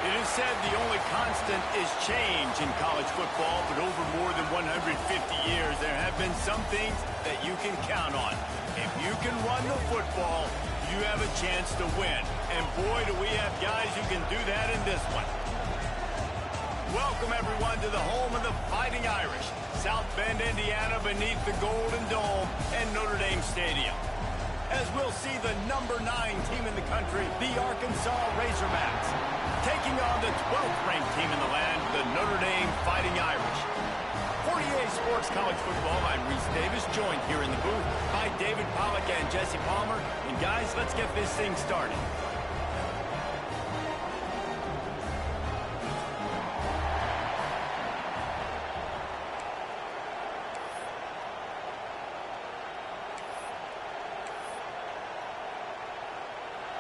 It is said the only constant is change in college football, but over more than 150 years, there have been some things that you can count on. If you can run the football, you have a chance to win. And boy, do we have guys who can do that in this one. Welcome, everyone, to the home of the Fighting Irish, South Bend, Indiana, beneath the Golden Dome and Notre Dame Stadium. As we'll see the #9 team in the country, the Arkansas Razorbacks, taking on the 12th ranked team in the land, the Notre Dame Fighting Irish. 48 Sports College Football, I'm Reese Davis, joined here in the booth by David Pollack and Jesse Palmer. And guys, let's get this thing started.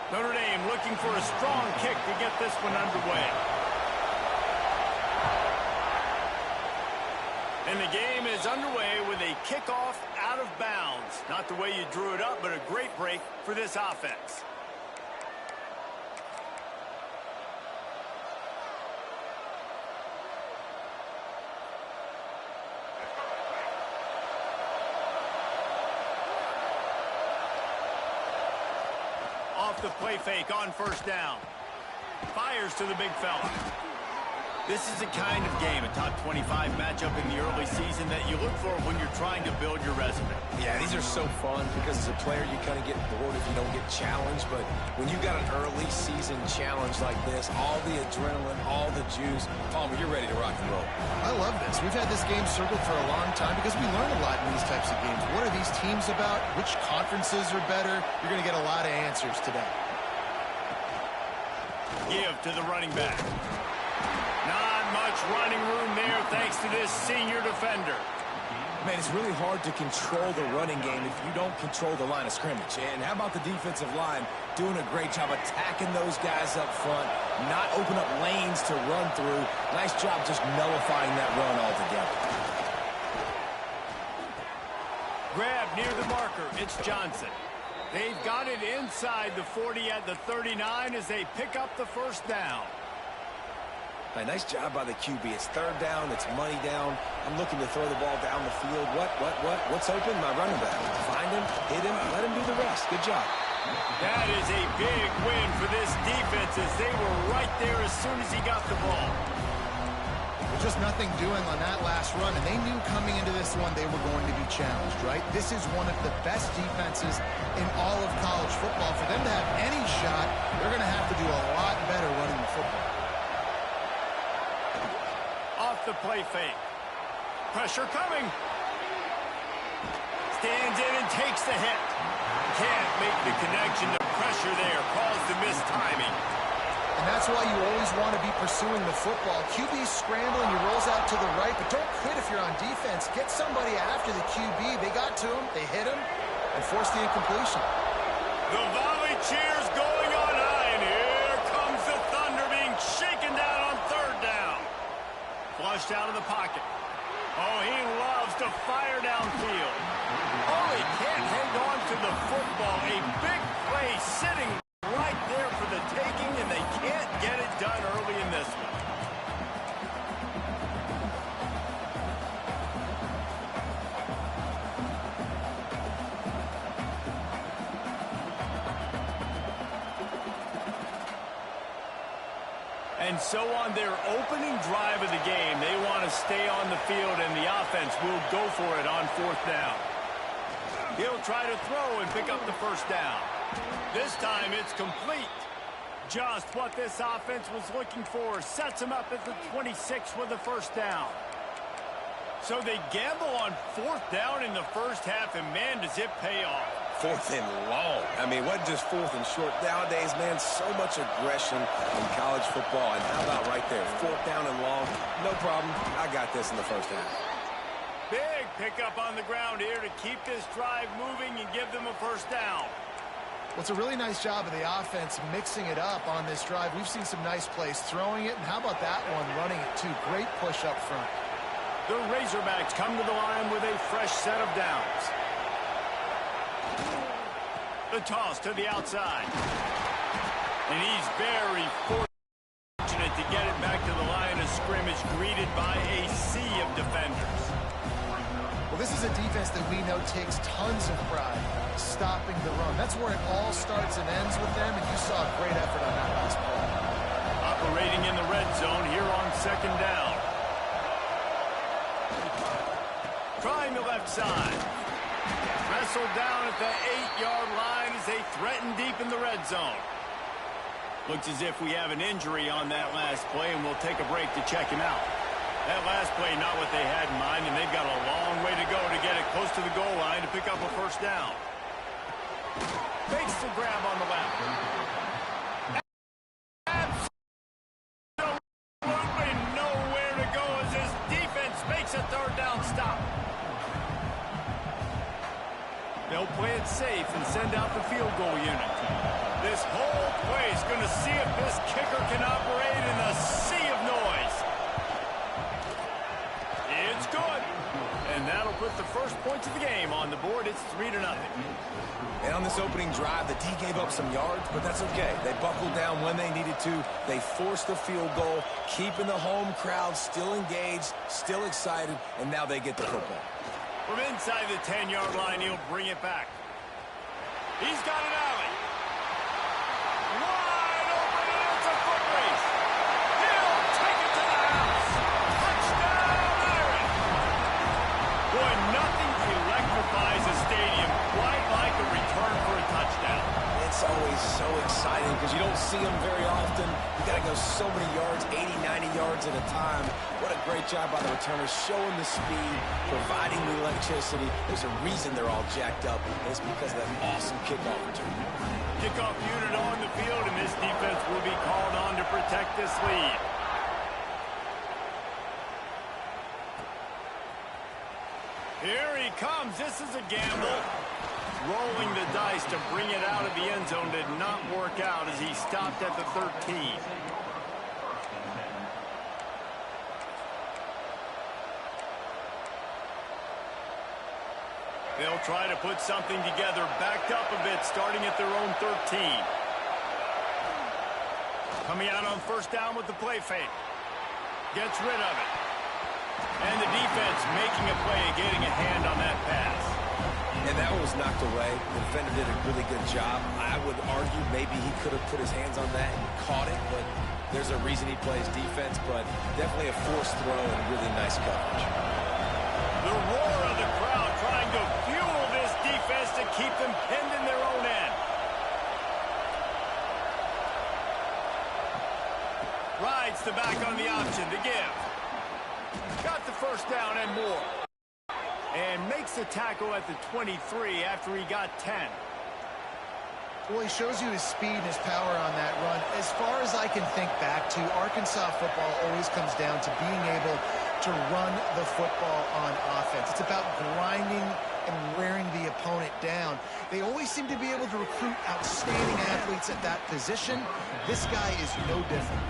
Notre Dame looking for a strong kick to get this one underway. And the game is underway with a kickoff out of bounds. Not the way you drew it up, but a great break for this offense. Off the play fake on first down. Fires to the big fella. This is a kind of game, a top 25 matchup in the early season that you look for when you're trying to build your resume. Yeah, these are so fun because as a player, you kind of get bored if you don't get challenged. But when you got an early season challenge like this, all the adrenaline, all the juice, Palmer, you're ready to rock and roll. I love this. We've had this game circled for a long time because we learn a lot in these types of games. What are these teams about? Which conferences are better? You're going to get a lot of answers today. Give to the running back. Not much running room there thanks to this senior defender. Man, it's really hard to control the running game if you don't control the line of scrimmage. And how about the defensive line doing a great job attacking those guys up front, not open up lanes to run through. Nice job just nullifying that run altogether. Grab near the marker. It's Johnson. They've got it inside the 40 at the 39 as they pick up the first down. Nice job by the QB. It's third down. It's money down. I'm looking to throw the ball down the field. What's open? My running back. Find him, hit him, let him do the rest. Good job. That is a big win for this defense as they were right there as soon as he got the ball. There's just nothing doing on that last run, and they knew coming into this one they were going to be challenged, right? This is one of the best defenses in all of college football. For them to have any shot, they're going to have to do a lot better running the football. Off the play fake. Pressure coming. Stands in and takes the hit. Can't make the connection to pressure there. Caused the missed timing. And that's why you always want to be pursuing the football. QB's scrambling, he rolls out to the right, but don't quit if you're on defense. Get somebody after the QB. They got to him, they hit him, and forced the incompletion. The volley cheers going on high, and here comes the Thunder being shaken down on third down. Flushed out of the pocket. Oh, he loves to fire downfield. Oh, he can't hang on to the football. A big play sitting right there for the taking, and they can't get it done early in this one. And so on their opening drive of the game, they want to stay on the field, and the offense will go for it on fourth down. He'll try to throw and pick up the first down. This time it's complete. Just what this offense was looking for. Sets him up at the 26 with the first down. So they gamble on fourth down in the first half, and man, does it pay off. Fourth and long. I mean, what just fourth and short? Nowadays, man, so much aggression in college football. And how about right there? Fourth down and long. No problem. I got this in the first half. Big pickup on the ground here to keep this drive moving and give them a first down. Well, it's a really nice job of the offense mixing it up on this drive. We've seen some nice plays throwing it, and how about that one running it too? Great push up front. The Razorbacks come to the line with a fresh set of downs. The toss to the outside. And he's very fortunate to get it back to the line of scrimmage, greeted by a sea of defenders. Well, this is a defense that we know takes tons of pride stopping the run. That's where it all starts and ends with them, and you saw a great effort on that last play. Operating in the red zone here on second down. Trying the left side. Wrestled down at the 8-yard line as they threaten deep in the red zone. Looks as if we have an injury on that last play, and we'll take a break to check him out. That last play, not what they had in mind, and they've got a long way to go to get it close to the goal line to pick up a first down. Fakes the grab on the left. Absolutely nowhere to go as this defense makes a third down stop. They'll play it safe and send out the field goal unit. This whole play is going to see if this kicker can operate in a sea of noise. It's good. And that'll put the first points of the game on the board. It's 3-0. And on this opening drive, the D gave up some yards, but that's okay. They buckled down when they needed to. They forced the field goal, keeping the home crowd still engaged, still excited, and now they get the football. From inside the 10-yard line, he'll bring it back. He's got an alley. Wide open, and it's a foot race. He'll take it to the house. Touchdown, Irish. Boy, nothing electrifies a stadium quite like a return for a touchdown. It's always so exciting because you don't see them very often. You got to go so many yards, 80, 90 yards at a time. What a great job by the returners, showing the speed, providing the electricity. There's a reason they're all jacked up, and it's because of that awesome kickoff return. Kickoff unit on the field, and this defense will be called on to protect this lead. Here he comes. This is a gamble. Rolling the dice to bring it out of the end zone did not work out as he stopped at the 13. They'll try to put something together, backed up a bit, starting at their own 13. Coming out on first down with the play fake. Gets rid of it. And the defense making a play, getting a hand on that pass. And that one was knocked away. The defender did a really good job. I would argue maybe he could have put his hands on that and caught it, but there's a reason he plays defense, but definitely a forced throw and really nice coverage. The roar of the crowd trying to fuel this defense to keep them pinned in their own end. Rides the back on the option to give. Got the first down and more. And makes the tackle at the 23 after he got 10. Well, he shows you his speed and his power on that run. As far as I can think back to, Arkansas football always comes down to being able to run the football on offense. It's about grinding and wearing the opponent down. They always seem to be able to recruit outstanding athletes at that position. This guy is no different.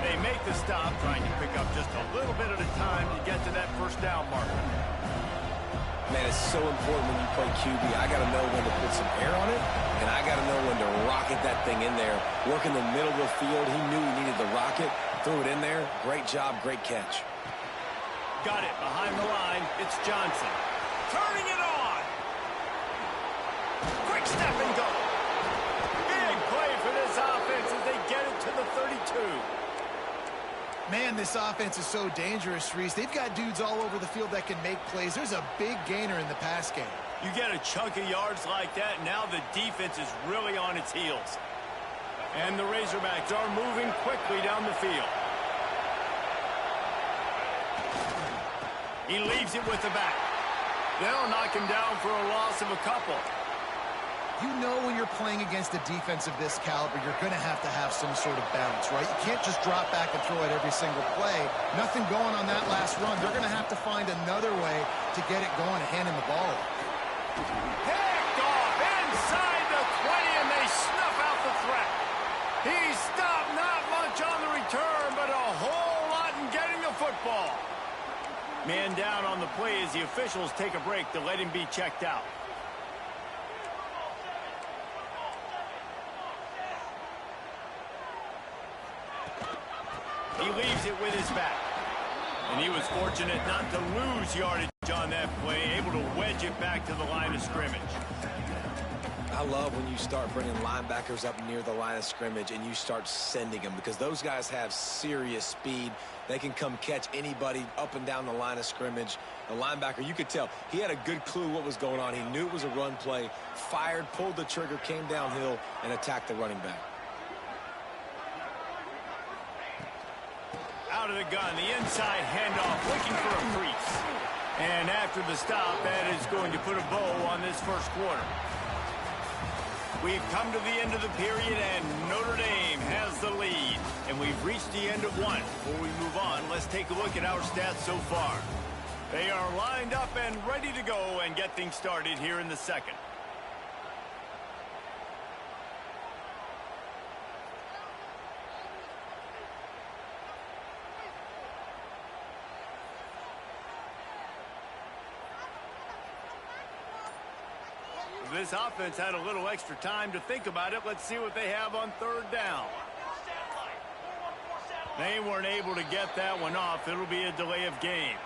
They make the stop, trying to pick up just a little bit at a time to get to that first down marker. Man, it's so important when you play QB. I got to know when to put some air on it, and I got to know when to rocket that thing in there. Work in the middle of the field. He knew he needed the rocket. Threw it in there. Great job, great catch. Got it behind the line. It's Johnson. Turning it on. Quick step and go. Big play for this offense as they get it to the 32. Man, this offense is so dangerous, Reese. They've got dudes all over the field that can make plays. There's a big gainer in the pass game. You get a chunk of yards like that, now the defense is really on its heels. And the Razorbacks are moving quickly down the field. He leaves it with the back. They'll knock him down for a loss of a couple. You know when you're playing against a defense of this caliber, you're going to have some sort of balance, right? You can't just drop back and throw it every single play. Nothing going on that last run. They're going to have to find another way to get it going and hand him the ball. Picked off inside the 20, and they snuff out the threat. He stopped, not much on the return, but a whole lot in getting the football. Man down on the play as the officials take a break to let him be checked out. He leaves it with his back. And he was fortunate not to lose yardage on that play, able to wedge it back to the line of scrimmage. I love when you start bringing linebackers up near the line of scrimmage and you start sending them, because those guys have serious speed. They can come catch anybody up and down the line of scrimmage. The linebacker, you could tell, he had a good clue what was going on. He knew it was a run play, fired, pulled the trigger, came downhill, and attacked the running back. Out of the gun, the inside handoff, looking for a crease. And after the stop, that is going to put a bow on this first quarter. We've come to the end of the period, and Notre Dame has the lead. And we've reached the end of one. Before we move on, let's take a look at our stats so far. They are lined up and ready to go and get things started here in the second. This offense had a little extra time to think about it. Let's see what they have on third down. They weren't able to get that one off. It'll be a delay of game.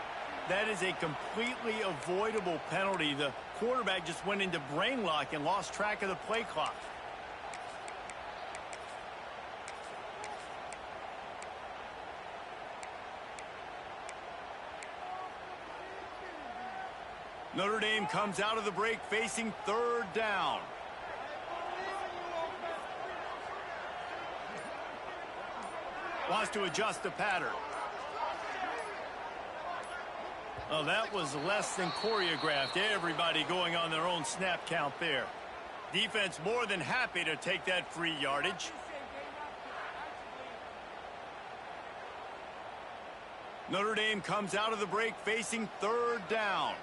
That is a completely avoidable penalty. The quarterback just went into brain lock and lost track of the play clock. Notre Dame comes out of the break facing third down. Wants to adjust the pattern. Oh, that was less than choreographed. Everybody going on their own snap count there. Defense more than happy to take that free yardage. Notre Dame comes out of the break facing third down.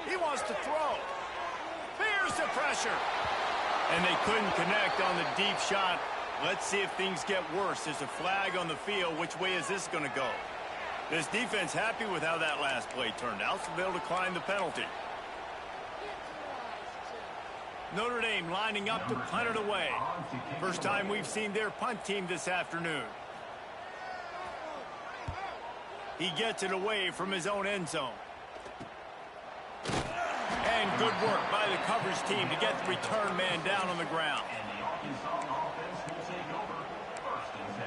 He wants to throw. Fears the pressure. And they couldn't connect on the deep shot. Let's see if things get worse. There's a flag on the field. Which way is this going to go? This defense happy with how that last play turned out, so they'll decline the penalty. Notre Dame lining up to punt it away. First time we've seen their punt team this afternoon. He gets it away from his own end zone. And good work by the coverage team to get the return man down on the ground. And the Arkansas offense will take over first and 10.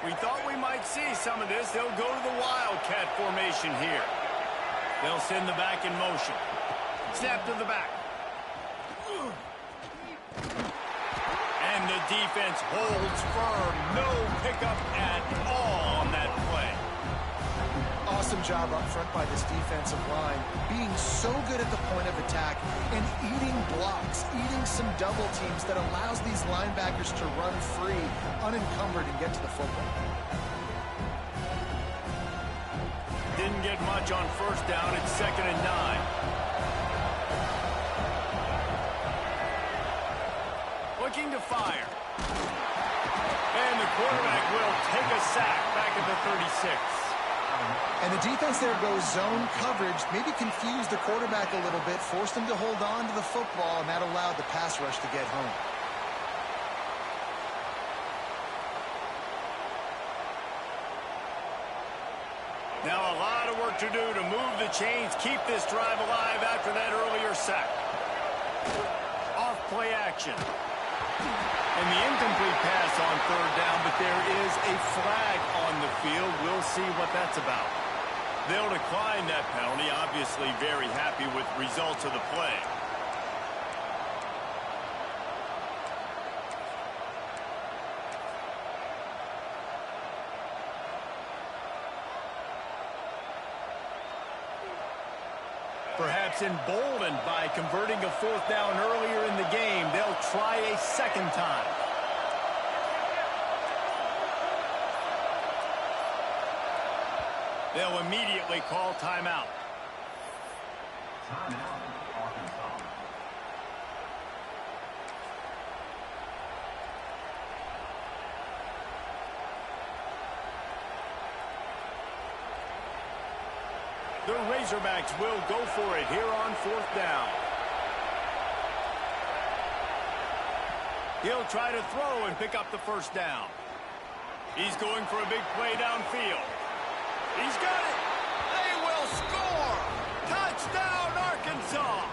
We thought we might see some of this. They'll go to the Wildcat formation here. They'll send the back in motion. Snap to the back. And the defense holds firm. No pickup at all on that play. Awesome job up front by this defensive line, being so good at the point of attack and eating blocks, eating some double teams that allows these linebackers to run free, unencumbered, and get to the football. Didn't get much on first down. It's 2nd and 9. Looking to fire. And the quarterback will take a sack back at the 36. And the defense there goes zone coverage, maybe confused the quarterback a little bit, forced him to hold on to the football, and that allowed the pass rush to get home. Now a lot of work to do to move the chains, keep this drive alive after that earlier sack. Off play action. And the incomplete pass on third down, but there is a flag on the field. We'll see what that's about. They'll decline that penalty, obviously very happy with the results of the play. Perhaps emboldened by converting a fourth down earlier in the game, they'll try a second time. They'll immediately call timeout. Timeout, Arkansas. The Razorbacks will go for it here on 4th down. He'll try to throw and pick up the first down. He's going for a big play downfield. He's got it. They will score. Touchdown, Arkansas.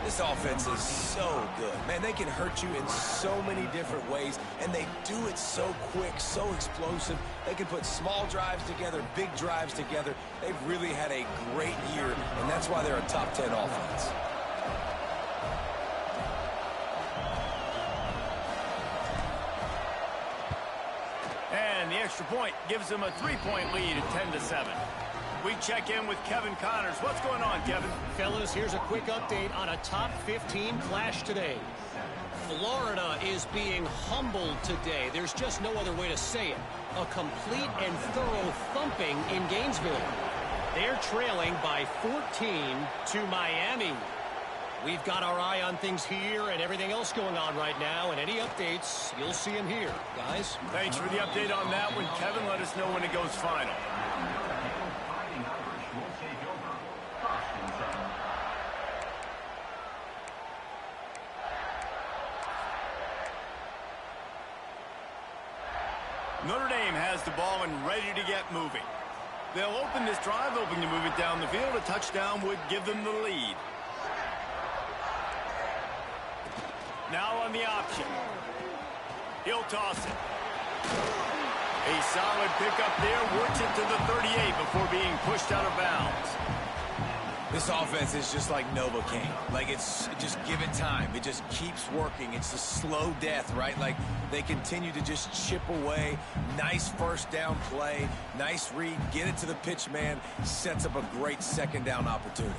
This offense is so good. Man, they can hurt you in so many different ways, and they do it so quick, so explosive. They can put small drives together, big drives together. They've really had a great year, and that's why they're a top 10 offense. And the extra point gives them a 3-point lead at 10-7. We check in with Kevin Connors. What's going on, Kevin? Fellas, here's a quick update on a top 15 clash today. Florida is being humbled today. There's just no other way to say it. A complete and thorough thumping in Gainesville. They're trailing by 14 to Miami. We've got our eye on things here and everything else going on right now, and any updates, you'll see them here. Guys? Thanks for the update on that one, Kevin. Let us know when it goes final. Fighting Irish will take over. 1st and 7. Notre Dame has the ball and ready to get moving. They'll open this drive, hoping to move it down the field. A touchdown would give them the lead. Now on the option. He'll toss it. A solid pickup there. Works it to the 38 before being pushed out of bounds. This offense is just like Novocaine. Like, it's just give it time. It just keeps working. It's a slow death, right? Like, they continue to just chip away. Nice first down play. Nice read. Get it to the pitch man. Sets up a great second down opportunity.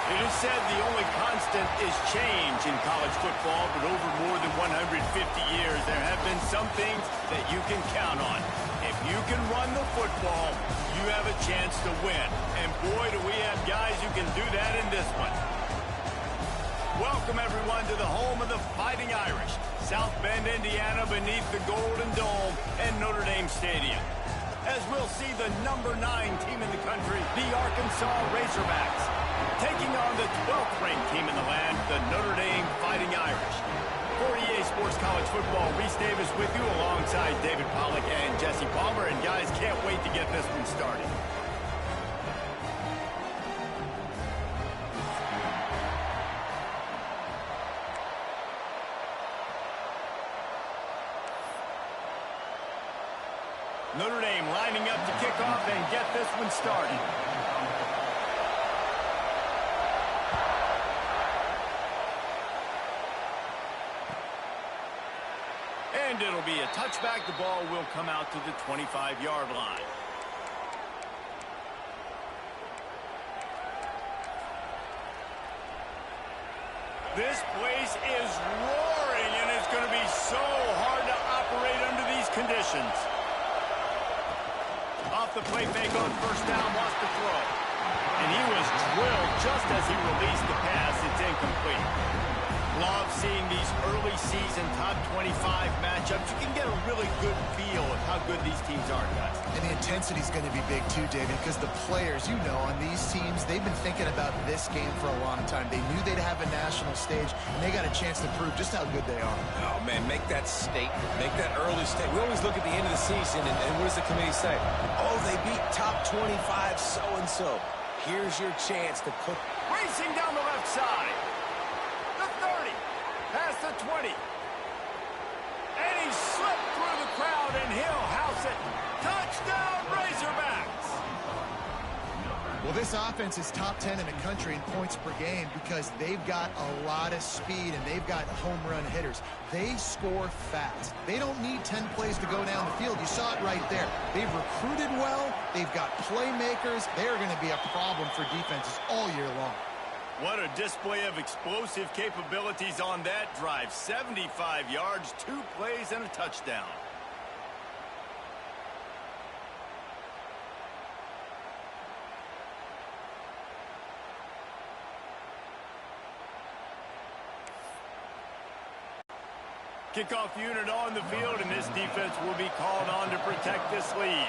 It is said the only constant is change in college football, but over more than 150 years, there have been some things that you can count on. If you can run the football, you have a chance to win. And boy, do we have guys who can do that in this one. Welcome, everyone, to the home of the Fighting Irish, South Bend, Indiana, beneath the Golden Dome and Notre Dame Stadium. As we'll see the number 9 team in the country, the Arkansas Razorbacks, taking on the 12th ranked team in the land, the Notre Dame Fighting Irish. For EA Sports College Football, Reese Davis with you alongside David Pollack and Jesse Palmer. And guys, can't wait to get this one started. Notre Dame lining up to kick off and get this one started. And it'll be a touchback. The ball will come out to the 25-yard line. This place is roaring, and it's going to be so hard to operate under these conditions. Off the play fake on first down, lost the throw. And he was drilled just as he released the pass. It's incomplete. Love seeing these early season top 25 matchups. You can get a really good feel of how good these teams are, guys. And the intensity is going to be big too, David, because the players, you know, on these teams, they've been thinking about this game for a long time. They knew they'd have a national stage, and they got a chance to prove just how good they are. Oh, man, make that statement. Make that early statement. We always look at the end of the season, and what does the committee say? Oh, they beat top 25 so-and-so. Here's your chance to put... Racing down the left side. The 30. Past the 20. And he slipped through the crowd, and he'll house it. Touchdown, Razorbacks! Well, this offense is top 10 in the country in points per game because they've got a lot of speed and they've got home run hitters. They score fast. They don't need 10 plays to go down the field. You saw it right there. They've recruited well. They've got playmakers. They're going to be a problem for defenses all year long. What a display of explosive capabilities on that drive. 75 yards, 2 plays, and a touchdown. Kickoff unit on the field, and this defense will be called on to protect this lead.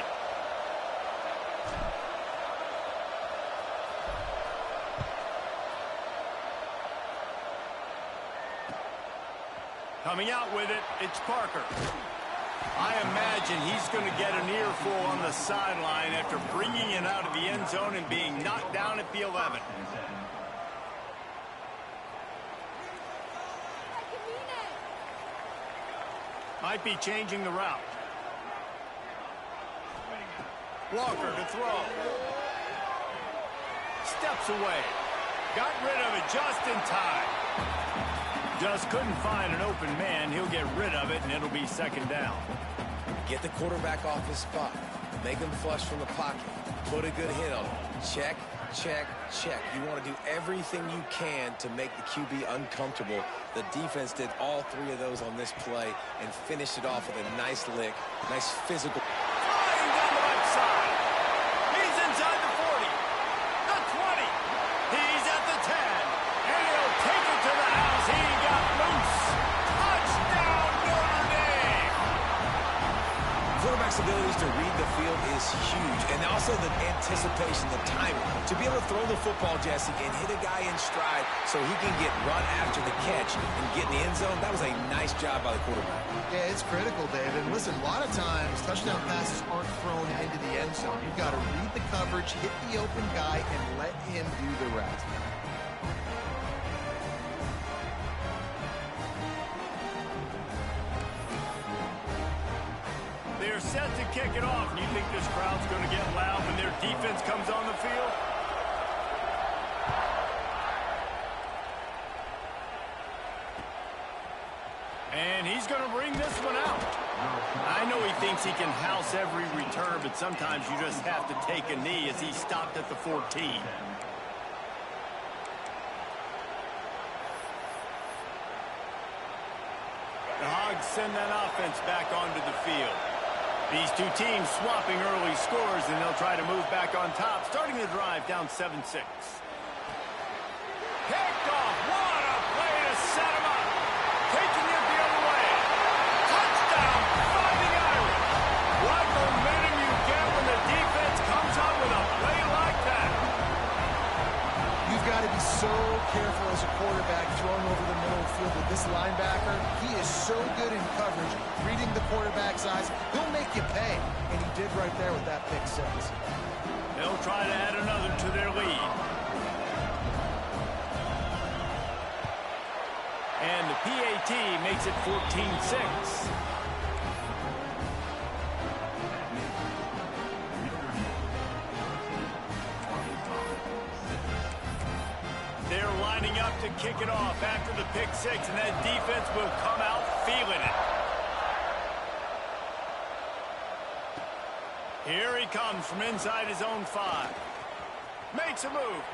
Coming out with it, it's Parker. I imagine he's going to get an earful on the sideline after bringing it out of the end zone and being knocked down at the 11. Might be changing the route. Walker to throw. Steps away. Got rid of it just in time. Just couldn't find an open man. He'll get rid of it, and it'll be second down. Get the quarterback off his spot. Make him flush from the pocket. Put a good hit on him. Check, check, check. You want to do everything you can to make the QB uncomfortable. The defense did all 3 of those on this play and finished it off with a nice lick, nice physical. Flying down the right side. He's inside the 40. The 20. He's at the 10. And he'll take it to the house. He got loose. Touchdown, Notre Dame. Quarterback's abilities to read the field is huge, and also the anticipation, the timing. To be able to throw the football, Jesse, and hit a guy in stride so he can get run after the catch and get in the end zone, that was a nice job by the quarterback. Yeah, it's critical, David. Listen, a lot of times touchdown passes aren't thrown into the end zone. You've got to read the coverage, hit the open guy, and let him do the rest. They're set to kick it off. And you think this crowd's going to get loud when their defense comes on the field? And he's going to bring this one out. I know he thinks he can house every return, but sometimes you just have to take a knee as he stopped at the 14. send that offense back onto the field. These two teams swapping early scores, and they'll try to move back on top, starting the drive down 7-6. Picked off. What a play to set him up. Taking it the other way. Touchdown, Fighting Irish. What momentum you get when the defense comes up with a play like that. You've got to be so careful as a quarterback throwing over the middle of the field with this linebacker. He is so good in coverage, reading the quarterback's eyes. He'll make you pay, and he did right there with that pick six. They'll try to add another to their lead. And the PAT makes it 14-6. They're lining up to kick it off after the pick six, and that defense will come out feeling it. Here he comes from inside his own 5. Makes a move.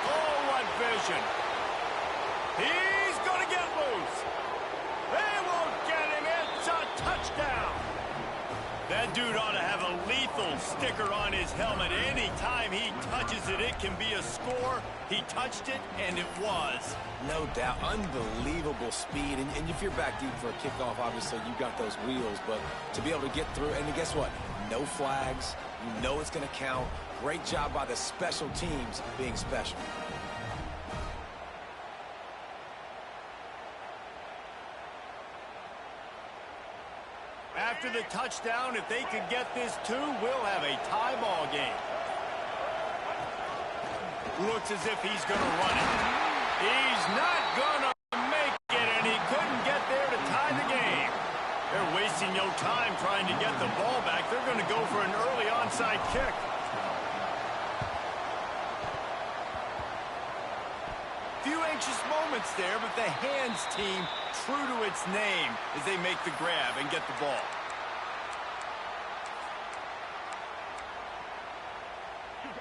Oh, what vision. He's going to get loose. They won't get him. It's a touchdown. That dude ought to have a lethal sticker on his helmet. Anytime he touches it, it can be a score. He touched it, and it was. No doubt. Unbelievable speed. And if you're back deep for a kickoff, obviously you got those wheels. But to be able to get through, and guess what? No flags. You know it's going to count. Great job by the special teams being special. After the touchdown, if they could get this too, we'll have a tie ball game. Looks as if he's going to run it. He's not going to make it, and he couldn't get there to tie the game. They're wasting no time trying to get the ball back. They're going to go for an early onside kick. Few anxious moments there, but the hands team, true to its name, as they make the grab and get the ball.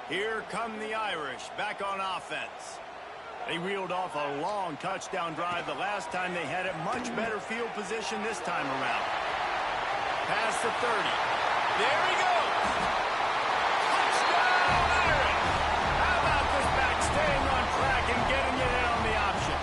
Here come the Irish back on offense. They reeled off a long touchdown drive the last time. They had a much better field position this time around. Past the 30. There he goes. Touchdown, Irish. How about this back staying on track and getting it in on the option?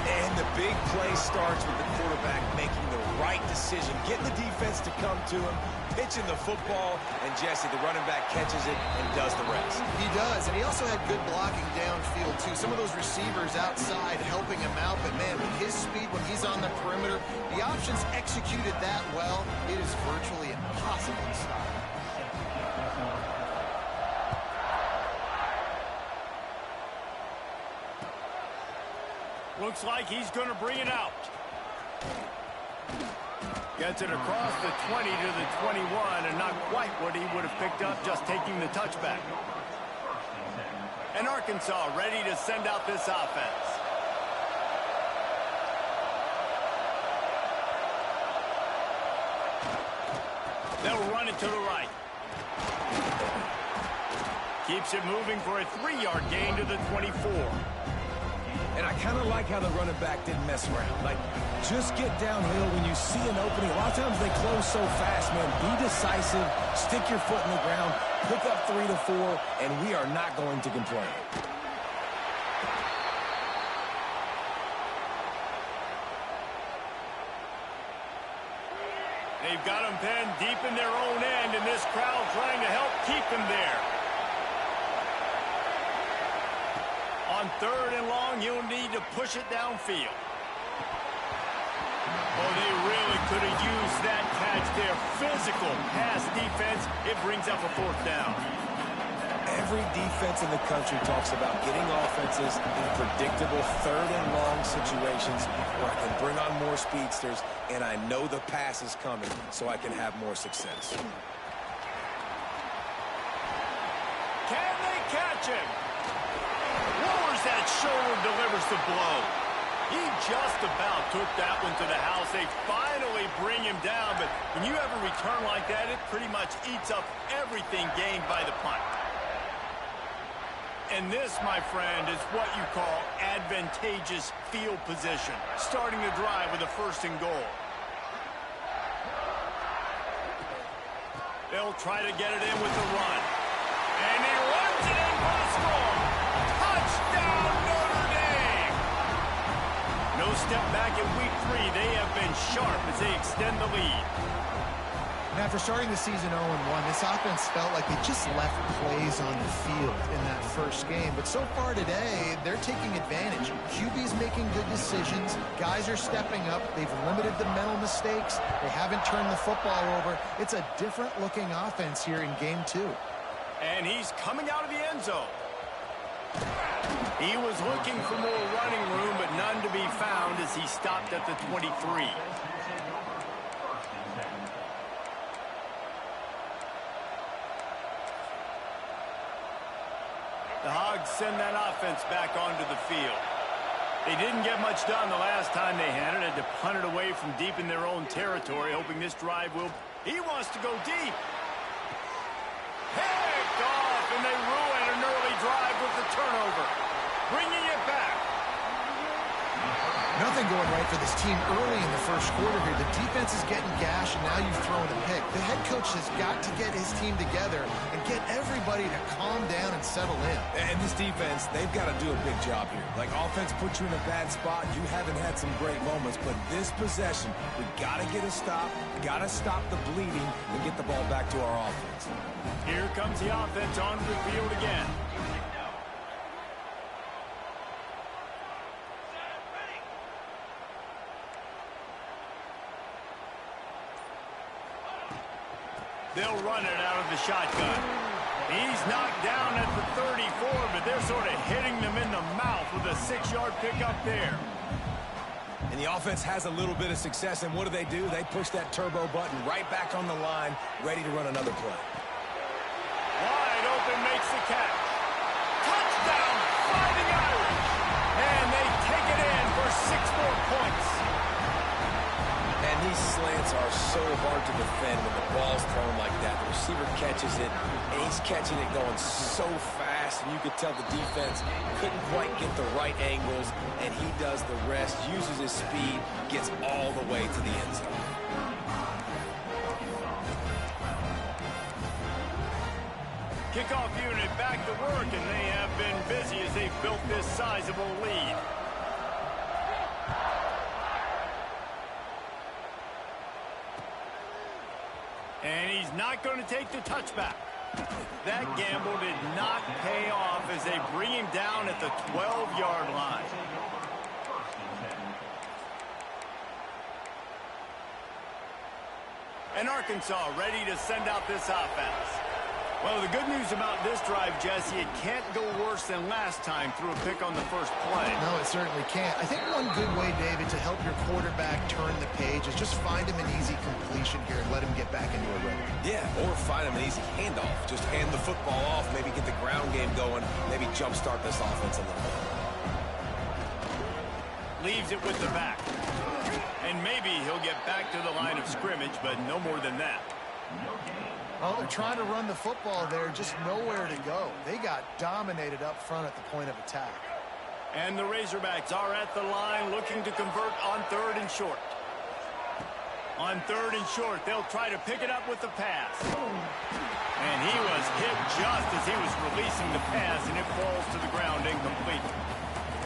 And the big play starts with the quarterback making the right decision, getting the defense to come to him, pitching the football, and Jesse, the running back, catches it and does the rest. He does, and he also had good blocking downfield, too. Some of those receivers outside helping him out, but, man, with his speed when he's on the perimeter, the options executed that well, it is virtually impossible to stop. Looks like he's going to bring it out. Gets it across the 20 to the 21, and not quite what he would have picked up just taking the touchback. And Arkansas ready to send out this offense. They'll run it to the right. Keeps it moving for a 3-yard gain to the 24. And I kind of like how the running back didn't mess around. Like, just get downhill when you see an opening. A lot of times they close so fast, man. Be decisive, stick your foot in the ground, pick up 3 to 4, and we are not going to complain. They've got them pinned deep in their own end, and this crowd trying to help keep them there. On 3rd and long, you'll need to push it downfield. Oh, they really could have used that catch there. Physical pass defense. It brings up a 4th down. Every defense in the country talks about getting offenses in predictable 3rd and long situations where I can bring on more speedsters, and I know the pass is coming, so I can have more success. Can they catch him? Lowers that shoulder, delivers the blow. He just about took that one to the house. They finally bring him down, but when you have a return like that, it pretty much eats up everything gained by the punt. And this, my friend, is what you call advantageous field position. Starting the drive with a 1st and goal. They'll try to get it in with the run. And he runs it in for the score. Touchdown, Notre Dame! No step back in week 3. They have been sharp as they extend the lead. And after starting the season 0-1, this offense felt like they just left plays on the field in that first game. But so far today, they're taking advantage. QB's making good decisions. Guys are stepping up. They've limited the mental mistakes. They haven't turned the football over. It's a different-looking offense here in Game 2. And he's coming out of the end zone. He was looking for more running room, but none to be found as he stopped at the 23. The Hogs send that offense back onto the field. They didn't get much done the last time they had it. Had to punt it away from deep in their own territory, hoping this drive will... He wants to go deep. Picked off, and they ruin an early drive with the turnover. Bringing it back. Nothing going right for this team early in the first quarter here. The defense is getting gashed, and now you've thrown a pick. The head coach has got to get his team together and get everybody to calm down and settle in. And this defense, they've got to do a big job here. Like, offense puts you in a bad spot. You haven't had some great moments, but this possession, we got to get a stop. We got to stop the bleeding and get the ball back to our offense. Here comes the offense onto the field again. They'll run it out of the shotgun. He's knocked down at the 34, but they're sort of hitting them in the mouth with a 6-yard pickup there. And the offense has a little bit of success, and what do? They push that turbo button right back on the line, ready to run another play. Wide open, makes the catch. Touchdown, Fighting Irish. And they take it in for 6 more points. And these slants are so hard to defend when the ball's thrown like that. The receiver catches it, and he's catching it going so fast, and you could tell the defense couldn't quite get the right angles, and he does the rest, uses his speed, gets all the way to the end zone. Kickoff unit back to work, and they have been busy as they've built this sizable lead. And he's not going to take the touchback. That gamble did not pay off as they bring him down at the 12-yard line. And Arkansas ready to send out this offense. Well, the good news about this drive, Jesse, it can't go worse than last time through a pick on the first play. No, it certainly can't. I think one good way, David, to help your quarterback turn the page is just find him an easy completion here and let him get back into a rhythm. Yeah, or find him an easy handoff. Just hand the football off, maybe get the ground game going, maybe jumpstart this offense a little bit. Leaves it with the back. And maybe he'll get back to the line of scrimmage, but no more than that. Well, they're trying to run the football there, just nowhere to go. They got dominated up front at the point of attack. And the Razorbacks are at the line looking to convert on 3rd and short. On 3rd and short, they'll try to pick it up with the pass. And he was hit just as he was releasing the pass, and it falls to the ground incomplete.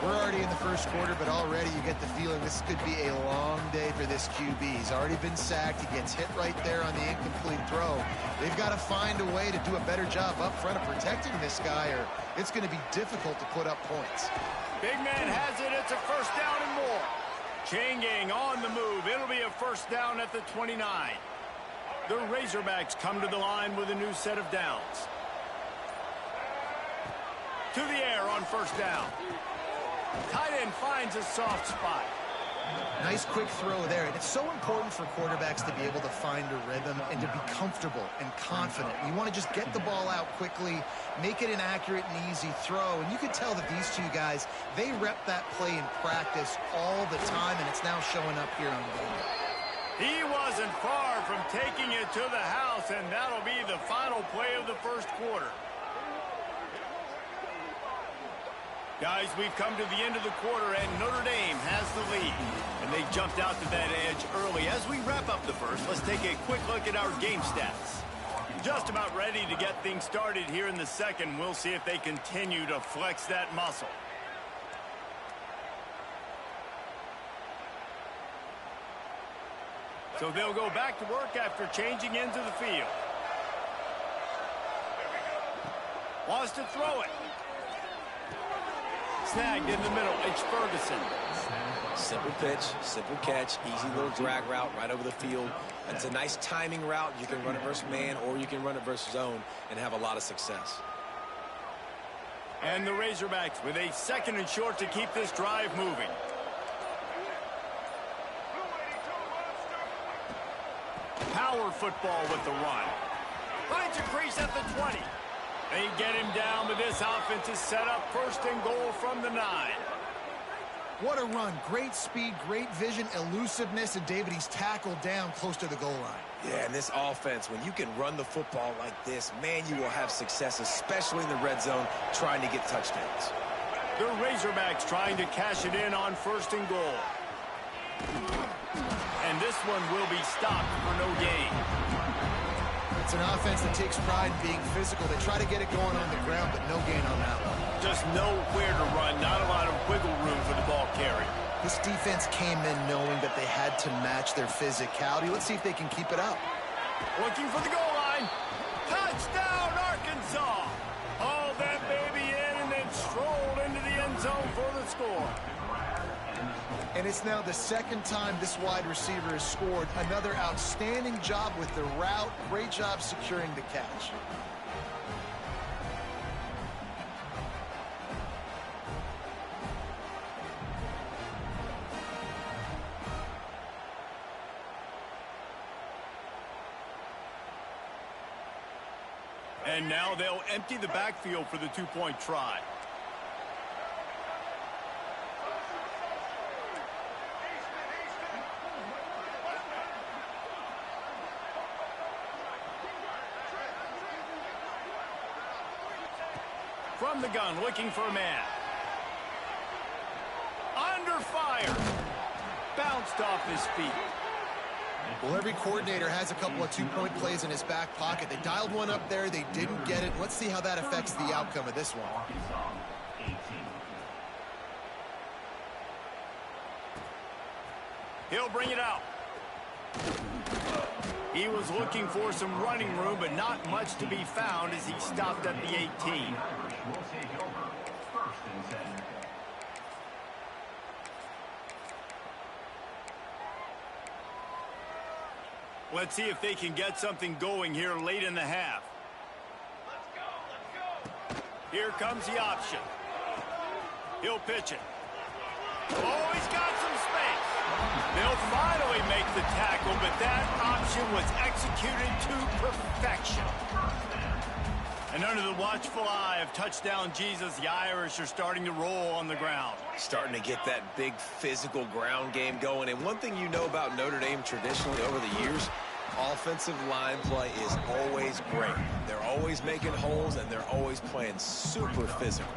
We're already in the first quarter, but already you get the feeling this could be a long day for this QB. He's already been sacked. He gets hit right there on the incomplete throw. They've got to find a way to do a better job up front of protecting this guy, or it's going to be difficult to put up points. Big man has it. It's a 1st down and more. Chain gang on the move. It'll be a 1st down at the 29. The Razorbacks come to the line with a new set of downs. To the air on 1st down. Tight end finds a soft spot. Nice quick throw there. And it's so important for quarterbacks to be able to find a rhythm and to be comfortable and confident. You want to just get the ball out quickly, make it an accurate and easy throw. And you could tell that these two guys, they rep that play in practice all the time, and it's now showing up here on game day. He wasn't far from taking it to the house, and that'll be the final play of the first quarter. Guys, we've come to the end of the quarter, and Notre Dame has the lead. And they jumped out to that edge early. As we wrap up the first, let's take a quick look at our game stats. Just about ready to get things started here in the second. We'll see if they continue to flex that muscle. So they'll go back to work after changing into the field. Wants to throw it. Snagged in the middle. It's Ferguson. Simple pitch, simple catch, easy little drag route right over the field. It's a nice timing route. You can run it versus man or you can run it versus zone and have a lot of success. And the Razorbacks with a second and short to keep this drive moving. Power football with the run. Finds a crease at the 20. They get him down, but this offense is set up first and goal from the 9. What a run. Great speed, great vision, elusiveness, and David, he's tackled down close to the goal line. Yeah, and this offense, when you can run the football like this, man, you will have success, especially in the red zone, trying to get touchdowns. The Razorbacks trying to cash it in on first and goal. And this one will be stopped for no gain. It's an offense that takes pride in being physical. They try to get it going on the ground, but no gain on that one. Just nowhere to run, not a lot of wiggle room for the ball carrier. This defense came in knowing that they had to match their physicality. Let's see if they can keep it up. Looking for the goal line. Touchdown, Arkansas! Hauled that baby in and then strolled into the end zone for the score. And it's now the second time this wide receiver has scored. Another outstanding job with the route. Great job securing the catch. And now they'll empty the backfield for the two-point try. From the gun, looking for a man. Under fire. Bounced off his feet. Well, every coordinator has a couple of two-point plays in his back pocket. They dialed one up there. They didn't get it. Let's see how that affects the outcome of this one. He'll bring it out. He was looking for some running room, but not much to be found as he stopped at the 18. Let's see if they can get something going here late in the half. Here comes the option. He'll pitch it. Oh, he's got some space. They'll finally make the tackle, but that option was executed to perfection. And under the watchful eye of touchdown Jesus, the Irish are starting to roll on the ground. Starting to get that big physical ground game going. And one thing you know about Notre Dame traditionally over the years, offensive line play is always great. They're always making holes, and they're always playing super physical.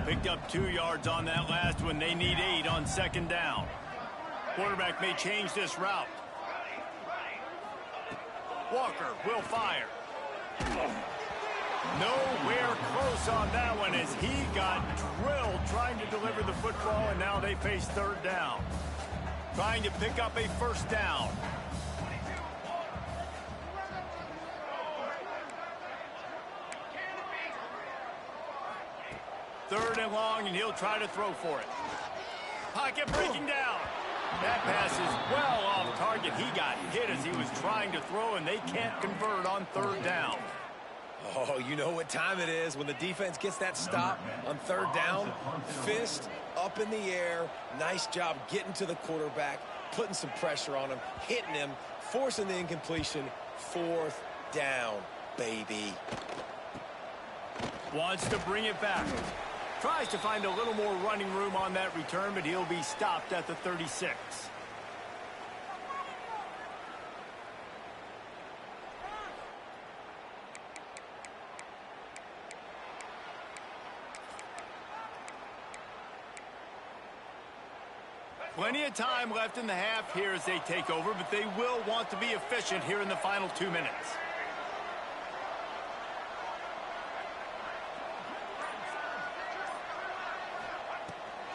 Picked up 2 yards on that last one. They need 8 on second down. Quarterback may change this route. Walker will fire. Nowhere close on that one as he got drilled trying to deliver the football, and now they face third down. Trying to pick up a first down. Third and long, and he'll try to throw for it. Pocket breaking down. That pass is well off target. He got hit as he was trying to throw, and they can't convert on third down. Oh, you know what time it is when the defense gets that stop on third down. Fist up in the air. Nice job getting to the quarterback, putting some pressure on him, hitting him, forcing the incompletion. Fourth down, baby. Wants to bring it back. Tries to find a little more running room on that return, but he'll be stopped at the 36. Plenty of time left in the half here as they take over, but they will want to be efficient here in the final 2 minutes.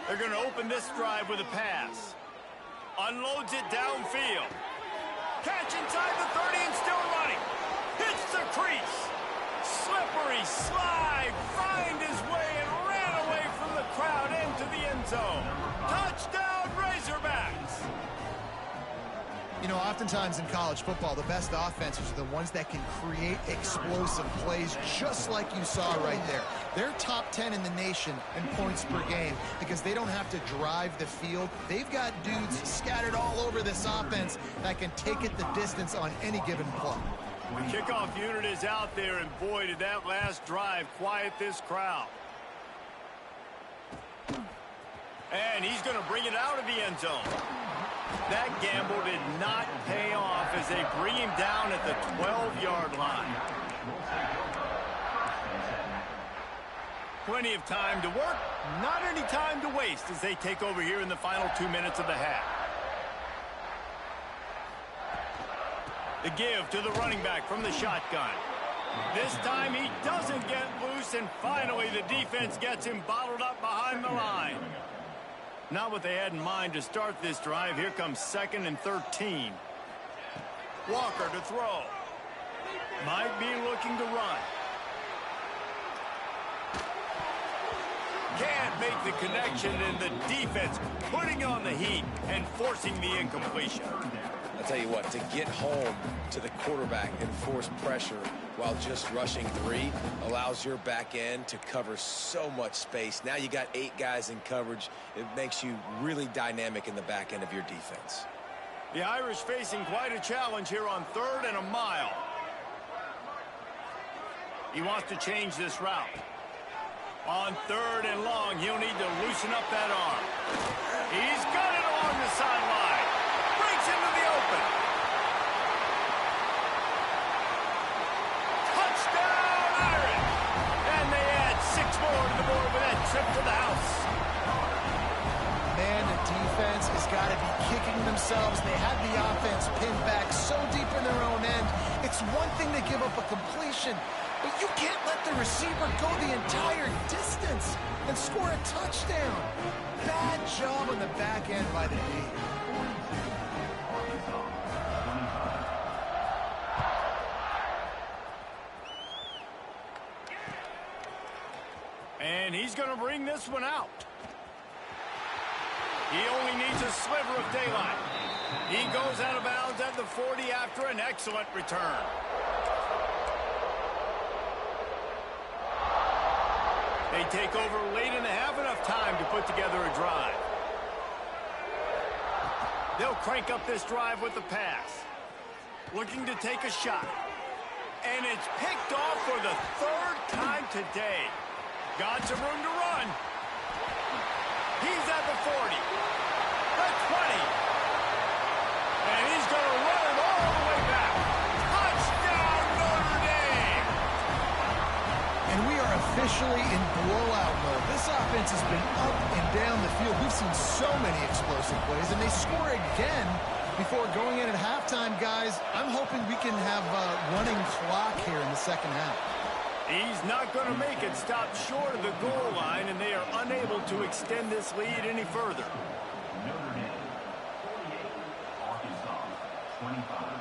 They're going to open this drive with a pass. Unloads it downfield. Catch inside the 30 and still running. Hits the crease. Slippery slide. Find his way and ran away from the crowd into the end zone. Touchdown, Razorbacks. You know, oftentimes in college football, the best offenses are the ones that can create explosive plays, just like you saw right there. They're top 10 in the nation in points per game because they don't have to drive the field. They've got dudes scattered all over this offense that can take it the distance on any given play. The kickoff unit is out there, and boy, did that last drive quiet this crowd. And he's going to bring it out of the end zone. That gamble did not pay off as they bring him down at the 12-yard line. Plenty of time to work, not any time to waste as they take over here in the final 2 minutes of the half. The give to the running back from the shotgun. This time he doesn't get loose, and finally the defense gets him bottled up behind the line. Not what they had in mind to start this drive. Here comes 2nd and 13. Walker to throw. Might be looking to run. Can't make the connection, and the defense putting on the heat and forcing the incompletion. I'll tell you what, to get home to the quarterback and force pressure while just rushing 3 allows your back end to cover so much space. Now you got 8 guys in coverage. It makes you really dynamic in the back end of your defense. The Irish facing quite a challenge here on 3rd and a mile. He wants to change this route. On 3rd and long, he'll need to loosen up that arm. He's got it along the sideline. Breaks into the open. Touchdown, Irish! And they add 6 more to the board with that trip to the house. Man, the defense has got to be kicking themselves. They had the offense pinned back so deep in their own end. It's one thing to give up a completion, but you can't let the receiver go the entire distance and score a touchdown. Bad job on the back end by the D. And he's going to bring this one out. He only needs a sliver of daylight. He goes out of bounds at the 40 after an excellent return. They take over late and have enough time to put together a drive. They'll crank up this drive with the pass. Looking to take a shot. And it's picked off for the 3rd time today. Got some room to run. He's at the 40. The 20. And he's going to run it all the way back. Touchdown, Notre Dame! And we are officially in blowout mode. This offense has been up and down the field. We've seen so many explosive plays, and they score again before going in at halftime, guys. I'm hoping we can have a running clock here in the second half. He's not going to make it. Stop short of the goal line, and they are unable to extend this lead any further. Notre Dame, 48. Arkansas, 25.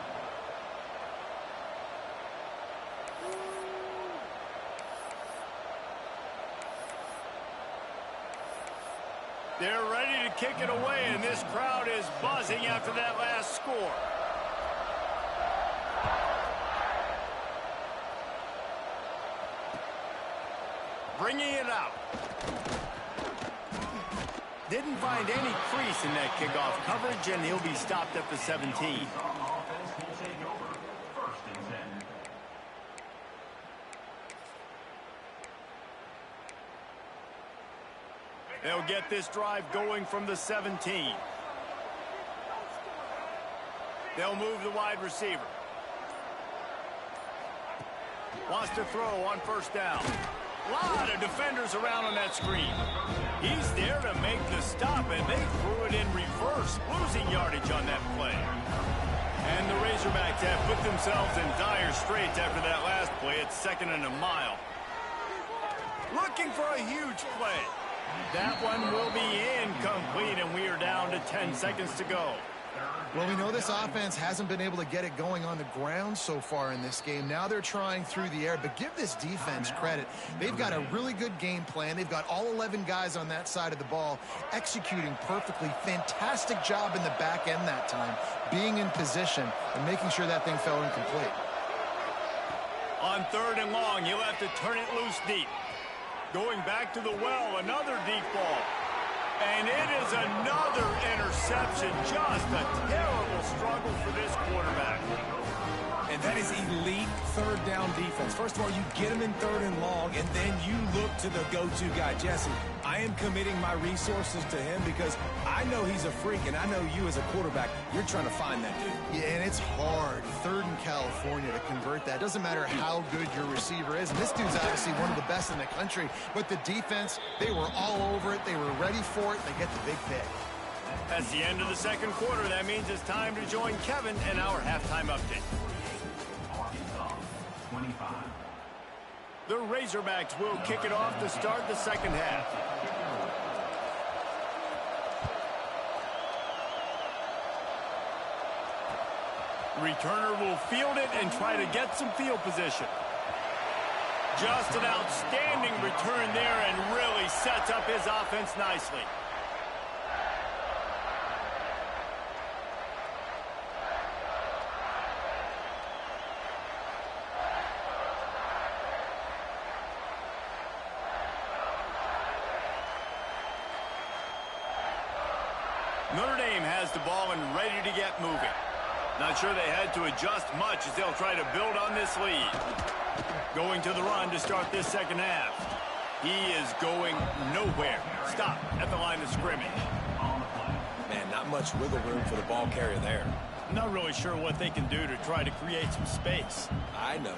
They're ready to kick it away, and this crowd is buzzing after that last score. Bringing it out. Didn't find any crease in that kickoff coverage, and he'll be stopped at the 17. Offense will take over. 1st and 10. They'll get this drive going from the 17. They'll move the wide receiver. Wants to throw on 1st down. A lot of defenders around on that screen. He's there to make the stop, and they threw it in reverse, losing yardage on that play. And the Razorbacks have put themselves in dire straits after that last play. It's 2nd and a mile. Looking for a huge play. That one will be incomplete, and we are down to 10 seconds to go. Well, we know this offense hasn't been able to get it going on the ground so far in this game. Now they're trying through the air, but give this defense credit. They've got a really good game plan. They've got all 11 guys on that side of the ball executing perfectly. Fantastic job in the back end that time, being in position and making sure that thing fell incomplete. On 3rd and long, he'll have to turn it loose deep. Going back to the well, another deep ball. And it is another interception. Just a terrible struggle for this quarterback. And that is elite 3rd down defense. First of all, you get him in 3rd and long, and then you look to the go-to guy, Jesse. I am committing my resources to him because I know he's a freak, and I know you as a quarterback, you're trying to find that dude. Yeah, and it's hard, 3rd in California, to convert that. Doesn't matter how good your receiver is. And this dude's obviously one of the best in the country. But the defense, they were all over it. They were ready for it. They get the big pick. That's the end of the 2nd quarter. That means it's time to join Kevin and our halftime update. The Razorbacks will kick it off to start the 2nd half. Returner will field it and try to get some field position. Just an outstanding return there and really sets up his offense nicely. Notre Dame has the ball and ready to get moving. Not sure they had to adjust much as they'll try to build on this lead. Going to the run to start this 2nd half. He is going nowhere. Stop at the line of scrimmage. Man, not much wiggle room for the ball carrier there. Not really sure what they can do to try to create some space. I know.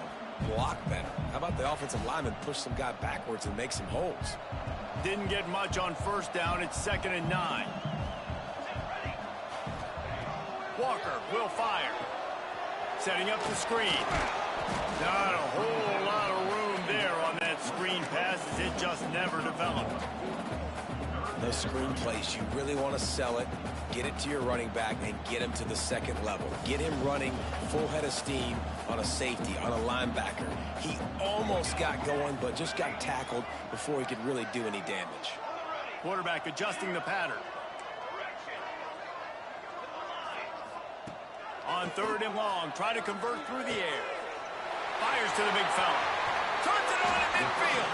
Block better. How about the offensive lineman push some guy backwards and make some holes? Didn't get much on 1st down. It's 2nd and 9. Walker will fire. Setting up the screen. Not a whole lot of room there on that screen pass as it just never developed. Those screen plays, you really want to sell it, get it to your running back, and get him to the 2nd level. Get him running full head of steam on a safety, on a linebacker. He almost got going, but just got tackled before he could really do any damage. Quarterback adjusting the pattern. On 3rd and long, try to convert through the air. Fires to the big fella. Turns it on at midfield.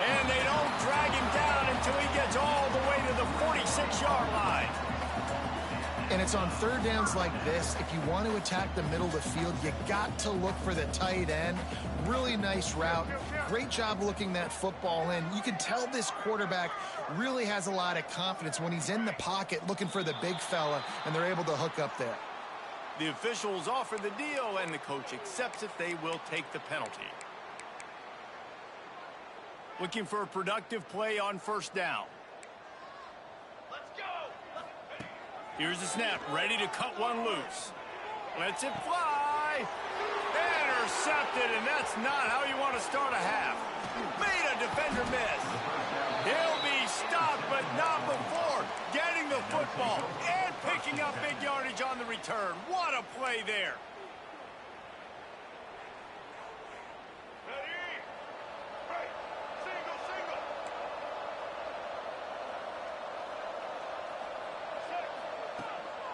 And they don't drag him down until he gets all the way to the 46-yard line. And it's on 3rd downs like this. If you want to attack the middle of the field, you got to look for the tight end. Really nice route. Great job looking that football in. You can tell this quarterback really has a lot of confidence when he's in the pocket looking for the big fella, and they're able to hook up there. The officials offer the deal, and the coach accepts it. They will take the penalty. Looking for a productive play on 1st down. Let's go. Here's the snap, ready to cut one loose. Lets it fly. Intercepted, and that's not how you want to start a half. Made a defender miss. He'll be stopped, but not before getting the football and picking up big yardage on the return. What a play there.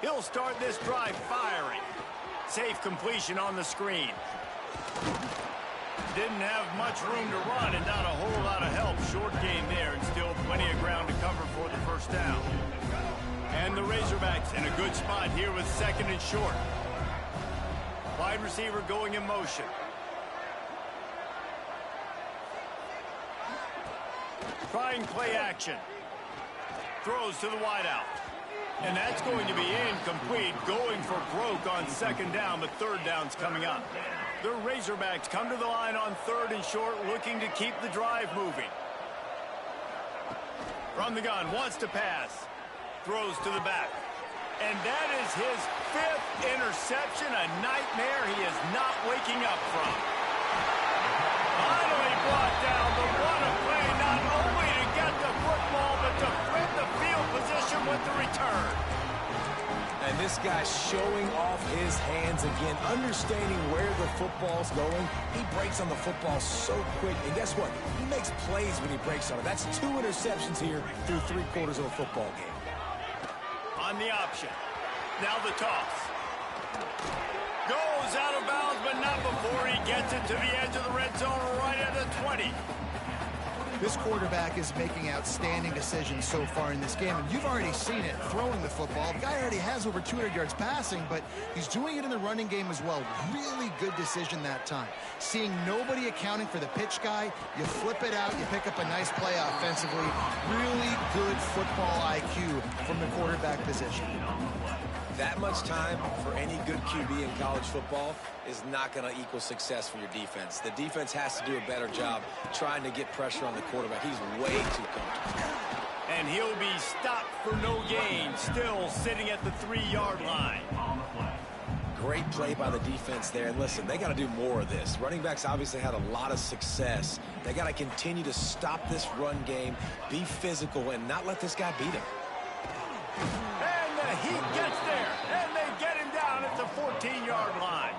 He'll start this drive firing. Safe completion on the screen. Didn't have much room to run and not a whole lot of help. Short game there and still plenty of ground to cover for the 1st down. And the Razorbacks in a good spot here with 2nd and short. Wide receiver going in motion. Trying play action. Throws to the wideout. And that's going to be incomplete, going for broke on 2nd down, but 3rd down's coming up. The Razorbacks come to the line on 3rd and short, looking to keep the drive moving. From the gun, wants to pass. Throws to the back. And that is his 5th interception, a nightmare he is not waking up from. Finally brought down, but what a play, not only to get the football, but to flip the field position with the return. And this guy's showing off his hands again, understanding where the football's going. He breaks on the football so quick, and guess what? He makes plays when he breaks on it. That's 2 interceptions here through 3/4 of a football game. On the option. Now the toss. Goes out of bounds, but not before he gets it to the edge of the red zone right at the 20. This quarterback is making outstanding decisions so far in this game, and you've already seen it throwing the football. The guy already has over 200 yards passing, but he's doing it in the running game as well. Really good decision that time. Seeing nobody accounting for the pitch guy, you flip it out, you pick up a nice play offensively. Really good football IQ from the quarterback position. That much time for any good QB in college football is not going to equal success for your defense. The defense has to do a better job trying to get pressure on the quarterback. He's way too comfortable. And he'll be stopped for no gain, still sitting at the 3-yard line. Great play by the defense there. And listen, they got to do more of this. Running backs obviously had a lot of success. They got to continue to stop this run game, be physical, and not let this guy beat him. He gets there, and they get him down at the 14-yard line.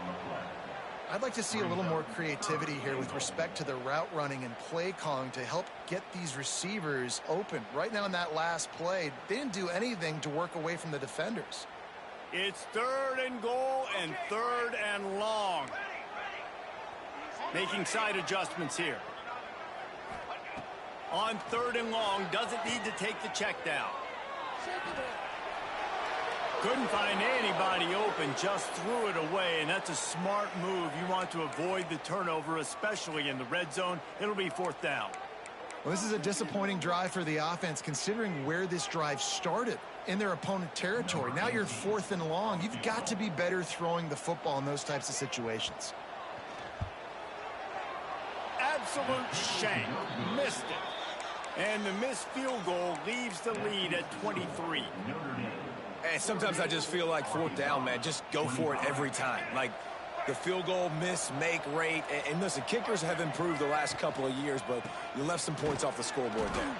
I'd like to see a little more creativity here with respect to the route running and play calling to help get these receivers open. Right now in that last play, they didn't do anything to work away from the defenders. It's 3rd and goal and 3rd and long. Making side adjustments here. On 3rd and long, doesn't need to take the check down. Couldn't find anybody open, just threw it away, and that's a smart move. You want to avoid the turnover, especially in the red zone. It'll be 4th down. Well, this is a disappointing drive for the offense, considering where this drive started in their opponent territory. Now you're 4th and long. You've got to be better throwing the football in those types of situations. Absolute shank. Missed it. And the missed field goal leaves the lead at 23. And sometimes I just feel like 4th down, man, just go for it every time. Like the field goal miss-make rate. And listen, kickers have improved the last couple of years, but you left some points off the scoreboard there.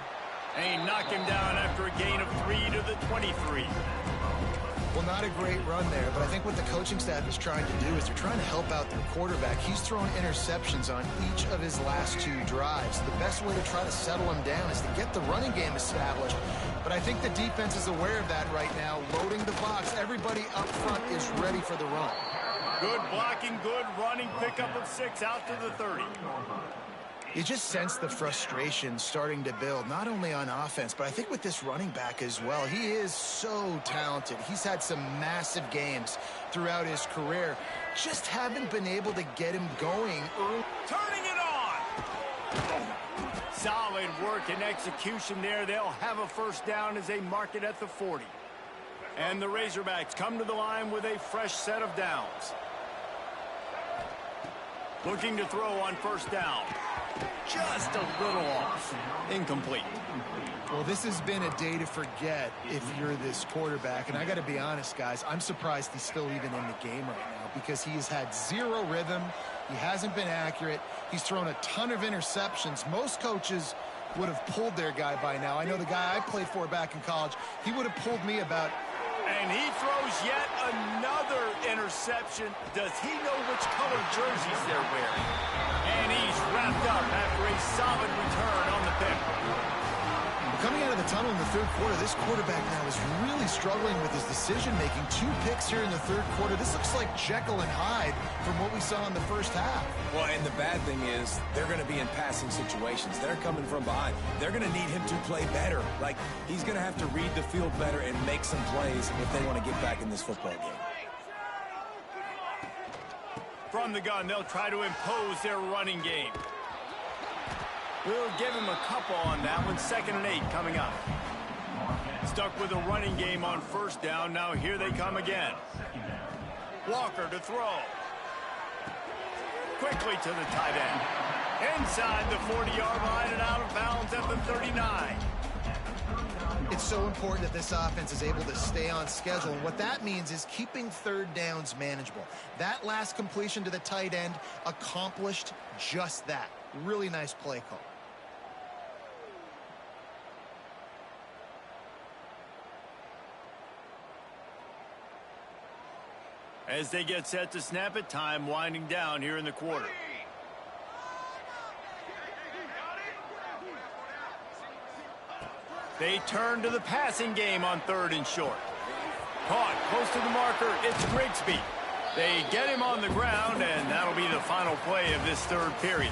And he knocked him down after a gain of 3 to the 23. Well, not a great run there, but I think what the coaching staff is trying to do is they're trying to help out their quarterback. He's thrown interceptions on each of his last 2 drives. The best way to try to settle him down is to get the running game established. But I think the defense is aware of that right now, loading the box. Everybody up front is ready for the run. Good blocking, good running, pickup of 6 out to the 30. You just sense the frustration starting to build, not only on offense, but I think with this running back as well. He is so talented. He's had some massive games throughout his career. Just haven't been able to get him going early. Turning it on! Solid work and execution there. They'll have a 1st down as they mark it at the 40. And the Razorbacks come to the line with a fresh set of downs. Looking to throw on 1st down. Just a little off. Incomplete. Well, this has been a day to forget if you're this quarterback. And I got to be honest, guys, I'm surprised he's still even in the game right now because he has had 0 rhythm. He hasn't been accurate. He's thrown a ton of interceptions. Most coaches would have pulled their guy by now. I know the guy I played for back in college, he would have pulled me about. And he throws yet another interception. Does he know which color jerseys they're wearing? And he's wrapped up after a solid return on the pick. Coming out of the tunnel in the 3rd quarter, this quarterback now is really struggling with his decision-making. 2 picks here in the 3rd quarter. This looks like Jekyll and Hyde from what we saw in the 1st half. Well, and the bad thing is they're going to be in passing situations. They're coming from behind. They're going to need him to play better. Like, he's going to have to read the field better and make some plays if they want to get back in this football game. From the gun, they'll try to impose their running game. We'll give him a couple on that one. 2nd and 8 coming up. Stuck with a running game on 1st down. Now here they come again. Walker to throw. Quickly to the tight end. Inside the 40-yard line and out of bounds at the 39. It's so important that this offense is able to stay on schedule, and what that means is keeping third downs manageable. That last completion to the tight end accomplished just that. Really nice play call. As they get set to snap it, time winding down here in the quarter. They turn to the passing game on 3rd and short. Caught close to the marker, it's Grigsby. They get him on the ground, and that'll be the final play of this 3rd period.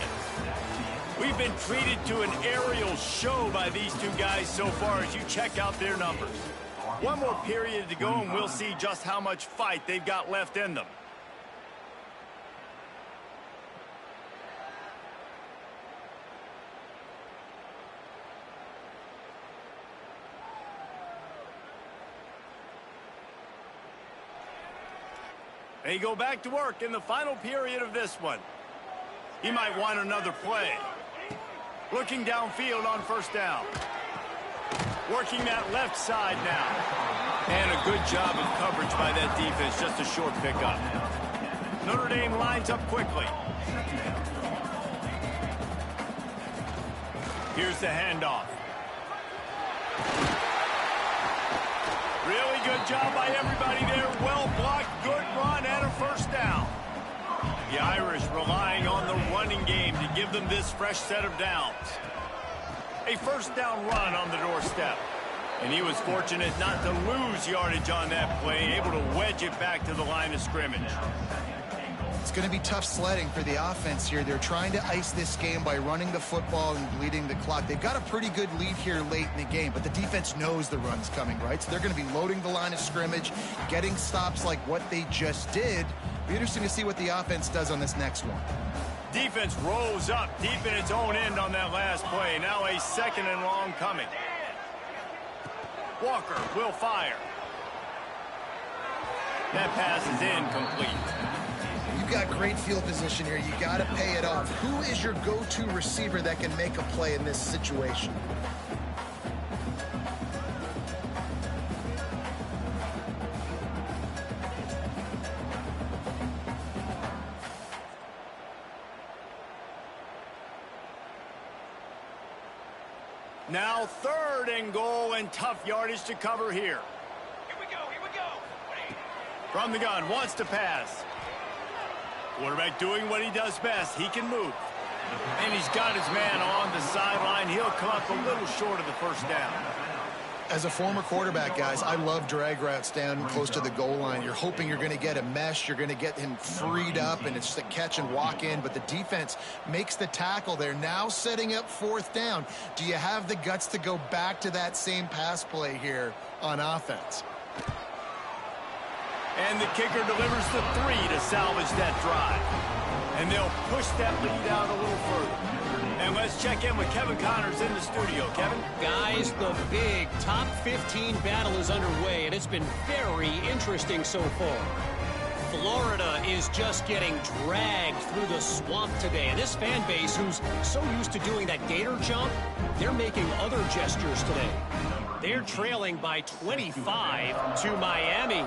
We've been treated to an aerial show by these two guys so far as you check out their numbers. One more period to go, and we'll see just how much fight they've got left in them. They go back to work in the final period of this one. He might want another play. Looking downfield on 1st down. Working that left side now. And a good job of coverage by that defense, just a short pickup. Notre Dame lines up quickly. Here's the handoff. Really good job by everybody there. Well blocked, good run, and a 1st down. The Irish relying on the running game to give them this fresh set of downs. A 1st down run on the doorstep. And he was fortunate not to lose yardage on that play, able to wedge it back to the line of scrimmage. It's going to be tough sledding for the offense here. They're trying to ice this game by running the football and bleeding the clock. They've got a pretty good lead here late in the game, but the defense knows the run's coming, right? So they're going to be loading the line of scrimmage, getting stops like what they just did. Be interesting to see what the offense does on this next one. Defense rolls up deep in its own end on that last play. Now a 2nd and long coming. Walker will fire. That pass is incomplete. You've got great field position here. You got to pay it off. Who is your go-to receiver that can make a play in this situation? Now 3rd and goal, and tough yardage to cover here. Here we go. From the gun, wants to pass. Quarterback doing what he does best. He can move. And he's got his man on the sideline. He'll come up a little short of the 1st down. As a former quarterback, guys, I love drag routes down close to the goal line. You're hoping you're going to get a mesh. You're going to get him freed up, and it's just a catch and walk in. But the defense makes the tackle there. Now setting up 4th down. Do you have the guts to go back to that same pass play here on offense? And the kicker delivers the 3 to salvage that drive. And they'll push that lead out a little further. And let's check in with Kevin Connors in the studio. Kevin? Guys, the big top 15 battle is underway, and it's been very interesting so far. Florida is just getting dragged through the swamp today. And this fan base, who's so used to doing that gator jump, they're making other gestures today. They're trailing by 25 to Miami.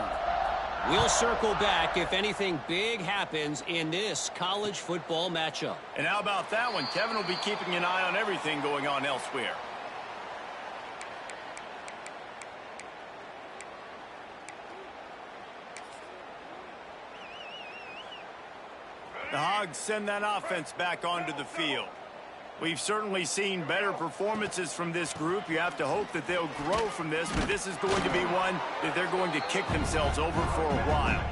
We'll circle back if anything big happens in this college football matchup. And how about that one? Kevin will be keeping an eye on everything going on elsewhere. The Hogs send that offense back onto the field. We've certainly seen better performances from this group. You have to hope that they'll grow from this, but this is going to be one that they're going to kick themselves over for a while.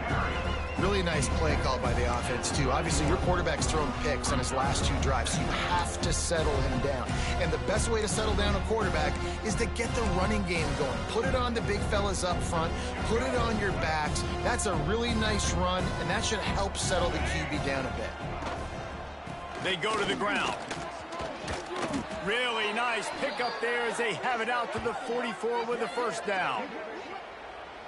Really nice play call by the offense, too. Obviously, your quarterback's thrown picks on his last 2 drives, so you have to settle him down. And the best way to settle down a quarterback is to get the running game going. Put it on the big fellas up front. Put it on your backs. That's a really nice run, and that should help settle the QB down a bit. They go to the ground. Really nice pickup there as they have it out to the 44 with the 1st down.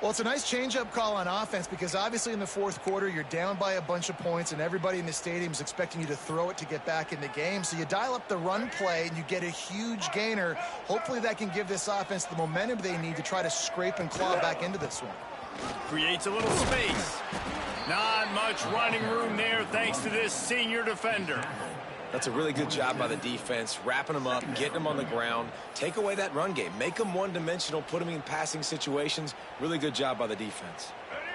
Well, it's a nice change-up call on offense because obviously in the fourth quarter, you're down by a bunch of points and everybody in the stadium is expecting you to throw it to get back in the game. So you dial up the run play and you get a huge gainer. Hopefully that can give this offense the momentum they need to try to scrape and claw back into this one. Creates a little space. Not much running room there thanks to this senior defender. That's a really good job by the defense, wrapping them up, getting them on the ground. Take away that run game. Make them one-dimensional, put them in passing situations. Really good job by the defense.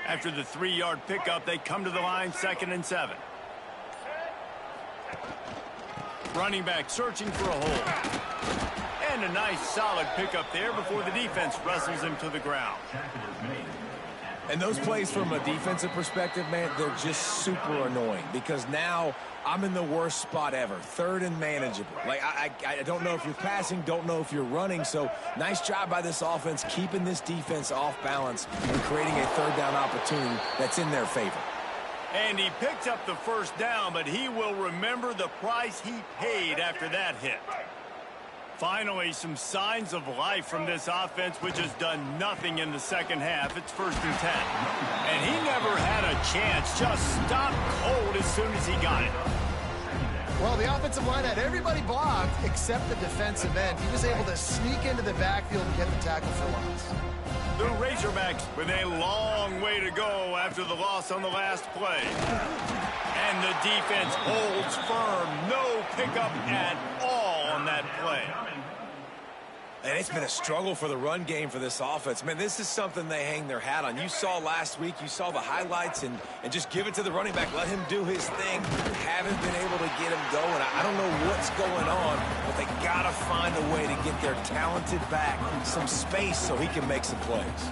After the 3-yard pickup, they come to the line, 2nd and 7. Running back searching for a hole. And a nice solid pickup there before the defense wrestles him to the ground. And those plays from a defensive perspective, man, they're just super annoying because now I'm in the worst spot ever. 3rd and manageable. Like, I don't know if you're passing, don't know if you're running. So nice job by this offense keeping this defense off balance and creating a 3rd down opportunity that's in their favor. And he picked up the 1st down, but he will remember the price he paid after that hit. Finally, some signs of life from this offense, which has done nothing in the second half. It's 1st and 10. And he never had a chance. Just stopped cold as soon as he got it. Well, the offensive line had everybody blocked except the defensive end. He was able to sneak into the backfield and get the tackle for loss. The Razorbacks with a long way to go after the loss on the last play. And the defense holds firm. No pickup at all on that play. And it's been a struggle for the run game for this offense. Man, this is something they hang their hat on. You saw last week, you saw the highlights, and just give it to the running back. Let him do his thing. Haven't been able to get him going. I don't know what's going on, but they got to find a way to get their talented back some space so he can make some plays.